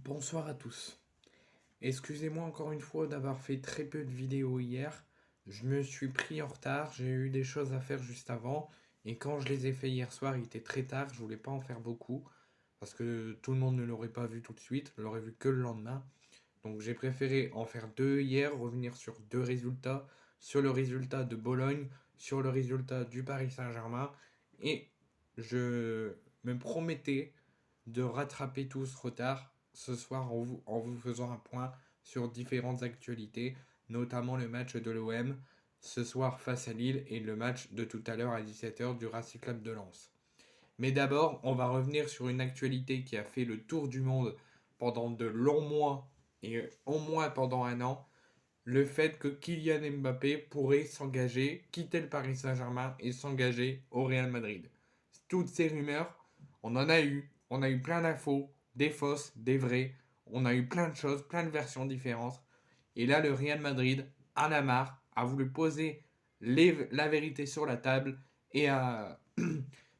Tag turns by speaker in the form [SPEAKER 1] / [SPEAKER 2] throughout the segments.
[SPEAKER 1] Bonsoir à tous. Excusez-moi encore une fois d'avoir fait très peu de vidéos hier. Je me suis pris en retard, j'ai eu des choses à faire juste avant. Et quand je les ai fait hier soir, il était très tard, je voulais pas en faire beaucoup. Parce que tout le monde ne l'aurait pas vu tout de suite, l'aurait vu que le lendemain. Donc j'ai préféré en faire deux hier, revenir sur deux résultats. Sur le résultat de Bologne, sur le résultat du Paris Saint-Germain. Et je me promettais de rattraper tout ce retard ce soir en vous faisant un point sur différentes actualités, notamment le match de l'OM ce soir face à Lille et le match de tout à l'heure à 17h du Racing Club de Lens. Mais d'abord, on va revenir sur une actualité qui a fait le tour du monde pendant de longs mois et au moins pendant un an, le fait que Kylian Mbappé pourrait s'engager, quitter le Paris Saint-Germain et s'engager au Real Madrid. Toutes ces rumeurs, on a eu plein d'infos, des fausses, des vraies, on a eu plein de choses, plein de versions différentes. Et là, le Real Madrid en a marre, a voulu poser la vérité sur la table et a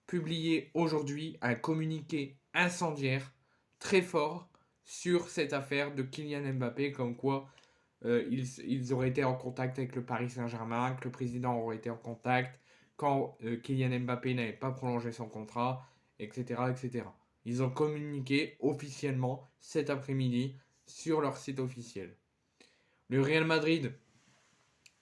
[SPEAKER 1] publié aujourd'hui un communiqué incendiaire très fort sur cette affaire de Kylian Mbappé, comme quoi ils auraient été en contact avec le Paris Saint-Germain, que le président aurait été en contact quand Kylian Mbappé n'avait pas prolongé son contrat, etc., etc. Ils ont communiqué officiellement cet après-midi sur leur site officiel. Le Real Madrid,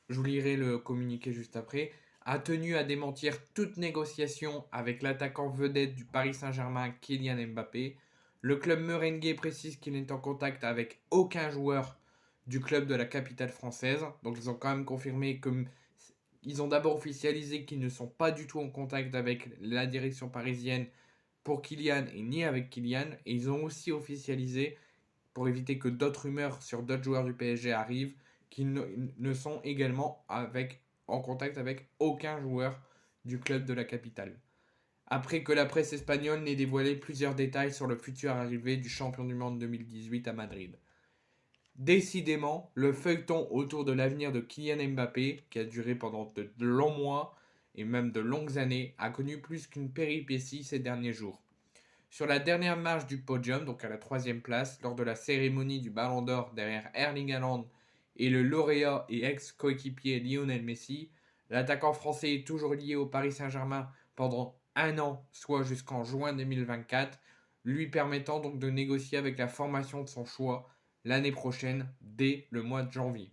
[SPEAKER 1] je vous lirai le communiqué juste après, a tenu à démentir toute négociation avec l'attaquant vedette du Paris Saint-Germain, Kylian Mbappé. Le club merengue précise qu'il n'est en contact avec aucun joueur du club de la capitale française. Donc ils ont quand même confirmé que ils ont d'abord officialisé qu'ils ne sont pas du tout en contact avec la direction parisienne pour Kylian et ni avec Kylian. Et ils ont aussi officialisé, pour éviter que d'autres rumeurs sur d'autres joueurs du PSG arrivent, qu'ils ne sont également en contact avec aucun joueur du club de la capitale. Après que la presse espagnole n'ait dévoilé plusieurs détails sur le futur arrivée du champion du monde 2018 à Madrid. Décidément, le feuilleton autour de l'avenir de Kylian Mbappé, qui a duré pendant de longs mois et même de longues années, a connu plus qu'une péripétie ces derniers jours. Sur la dernière marche du podium, donc à la troisième place, lors de la cérémonie du Ballon d'Or derrière Erling Haaland et le lauréat et ex-coéquipier Lionel Messi, l'attaquant français est toujours lié au Paris Saint-Germain pendant un an, soit jusqu'en juin 2024, lui permettant donc de négocier avec la formation de son choix l'année prochaine, dès le mois de janvier.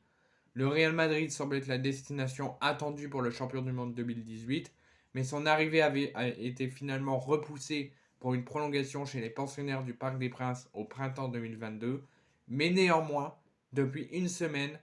[SPEAKER 1] Le Real Madrid semble être la destination attendue pour le champion du monde 2018, mais son arrivée a été finalement repoussée pour une prolongation chez les pensionnaires du Parc des Princes au printemps 2022. Mais néanmoins, depuis une semaine,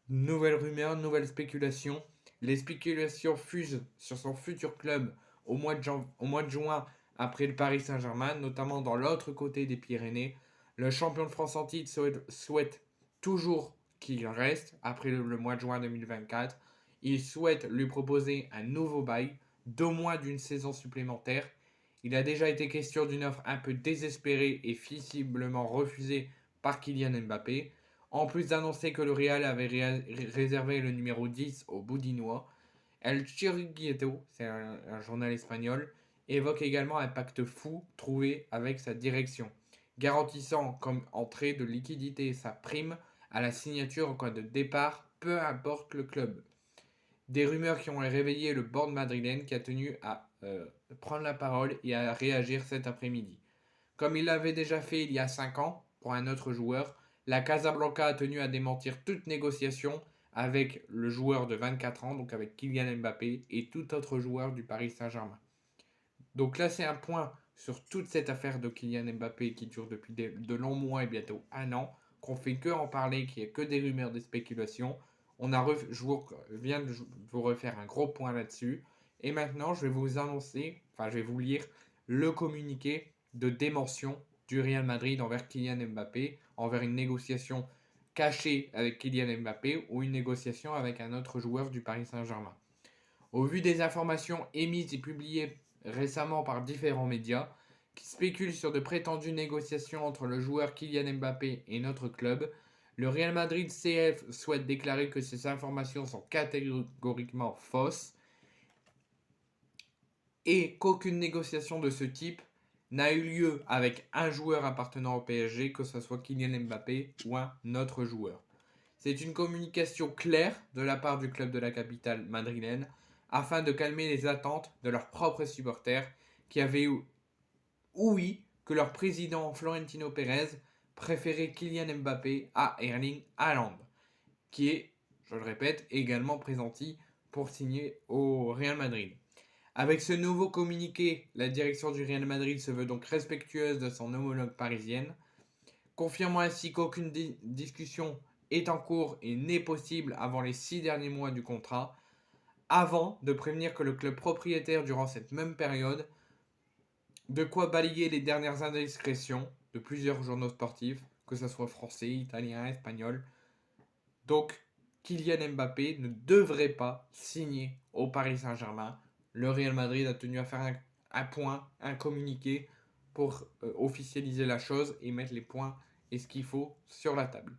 [SPEAKER 1] nouvelles rumeurs, nouvelles spéculations. Les spéculations fusent sur son futur club au mois de juin après le Paris Saint-Germain, notamment dans l'autre côté des Pyrénées. Le champion de France en titre souhaite toujours qu'il reste après le mois de juin 2024. Il souhaite lui proposer un nouveau bail d'au moins d'une saison supplémentaire. Il a déjà été question d'une offre un peu désespérée et visiblement refusée par Kylian Mbappé. En plus d'annoncer que le Real avait réservé le numéro 10 au Boudinois, El Chiringuito, c'est un journal espagnol, évoque également un pacte fou trouvé avec sa direction, garantissant comme entrée de liquidité sa prime à la signature en cas de départ, peu importe le club. Des rumeurs qui ont réveillé le board madrilène qui a tenu à prendre la parole et à réagir cet après-midi. Comme il l'avait déjà fait il y a 5 ans pour un autre joueur, la Casablanca a tenu à démentir toute négociation avec le joueur de 24 ans, donc avec Kylian Mbappé et tout autre joueur du Paris Saint-Germain. Donc là, c'est un point sur toute cette affaire de Kylian Mbappé qui dure depuis de longs mois et bientôt un an, qu'on fait que en parler, qu'il n'y a que des rumeurs, des spéculations. Je viens de vous refaire un gros point là-dessus. Et maintenant, je vais vous annoncer, enfin, je vais vous lire le communiqué de démention du Real Madrid envers Kylian Mbappé, envers une négociation cachée avec Kylian Mbappé ou une négociation avec un autre joueur du Paris Saint-Germain. Au vu des informations émises et publiées récemment par différents médias, qui spéculent sur de prétendues négociations entre le joueur Kylian Mbappé et notre club, le Real Madrid CF souhaite déclarer que ces informations sont catégoriquement fausses et qu'aucune négociation de ce type n'a eu lieu avec un joueur appartenant au PSG, que ce soit Kylian Mbappé ou un autre joueur. C'est une communication claire de la part du club de la capitale madrilène afin de calmer les attentes de leurs propres supporters qui avaient ouï que leur président Florentino Pérez préférait Kylian Mbappé à Erling Haaland, qui est, je le répète, également pressenti pour signer au Real Madrid. Avec ce nouveau communiqué, la direction du Real Madrid se veut donc respectueuse de son homologue parisienne, confirmant ainsi qu'aucune discussion est en cours et n'est possible avant les 6 derniers mois du contrat, avant de prévenir que le club propriétaire durant cette même période, de quoi balayer les dernières indiscrétions de plusieurs journaux sportifs, que ce soit français, italien, espagnol. Donc, Kylian Mbappé ne devrait pas signer au Paris Saint-Germain. Le Real Madrid a tenu à faire un communiqué pour officialiser la chose et mettre les points et ce qu'il faut sur la table.